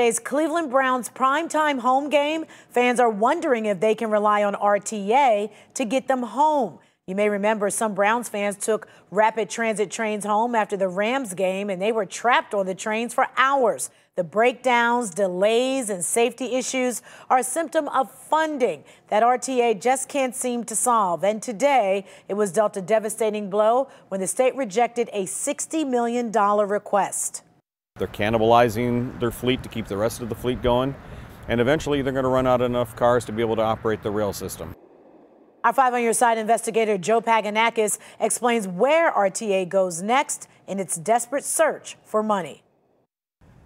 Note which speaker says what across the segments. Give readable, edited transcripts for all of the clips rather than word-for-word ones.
Speaker 1: Today's Cleveland Browns primetime home game, fans are wondering if they can rely on RTA to get them home. You may remember some Browns fans took rapid transit trains home after the Rams game, and they were trapped on the trains for hours. The breakdowns, delays, and safety issues are a symptom of funding that RTA just can't seem to solve. And today, it was dealt a devastating blow when the state rejected a $60 million request.
Speaker 2: They're cannibalizing their fleet to keep the rest of the fleet going, and eventually they're going to run out of enough cars to be able to operate the rail system.
Speaker 1: Our 5 on Your Side investigator Joe Paganakis explains where RTA goes next in its desperate search for money.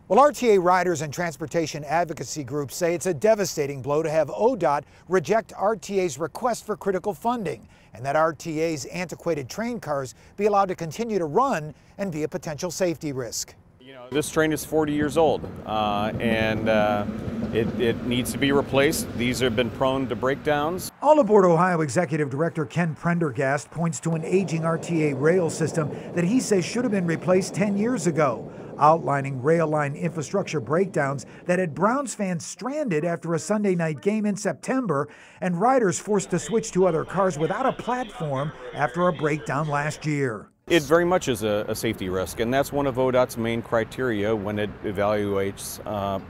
Speaker 3: Well, RTA riders and transportation advocacy groups say it's a devastating blow to have ODOT reject RTA's request for critical funding, and that RTA's antiquated train cars be allowed to continue to run and be a potential safety risk.
Speaker 2: This train is 40 years old, and it needs to be replaced. These have been prone to breakdowns.
Speaker 3: All Aboard Ohio Executive Director Ken Prendergast points to an aging RTA rail system that he says should have been replaced 10 years ago, outlining rail line infrastructure breakdowns that had Browns fans stranded after a Sunday night game in September and riders forced to switch to other cars without a platform after a breakdown last year.
Speaker 2: It very much is a safety risk, and that's one of ODOT's main criteria when it evaluates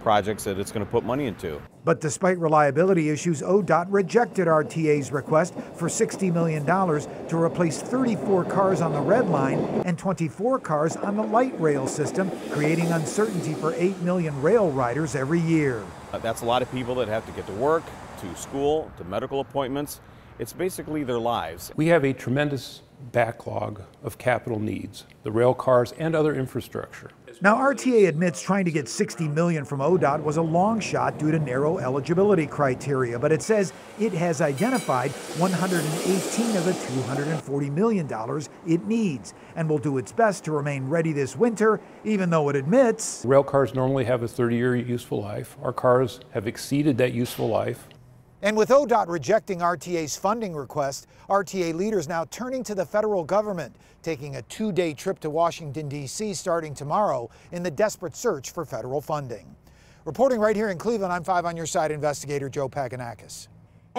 Speaker 2: projects that it's going to put money into.
Speaker 3: But despite reliability issues, ODOT rejected RTA's request for $60 million to replace 34 cars on the red line and 24 cars on the light rail system, creating uncertainty for 8 million rail riders every year.
Speaker 2: That's a lot of people that have to get to work, to school, to medical appointments. It's basically their lives.
Speaker 4: We have a tremendous backlog of capital needs, the rail cars and other infrastructure.
Speaker 3: Now, RTA admits trying to get $60 million from ODOT was a long shot due to narrow eligibility criteria, but it says it has identified $118 of the $240 million it needs and will do its best to remain ready this winter, even though it admits
Speaker 4: Rail cars normally have a 30-year useful life. Our cars have exceeded that useful life.
Speaker 3: And with ODOT rejecting RTA's funding request, RTA leaders now turning to the federal government, taking a 2-day trip to Washington, D.C. starting tomorrow in the desperate search for federal funding. Reporting right here in Cleveland, I'm 5 on Your Side investigator Joe Paganakis.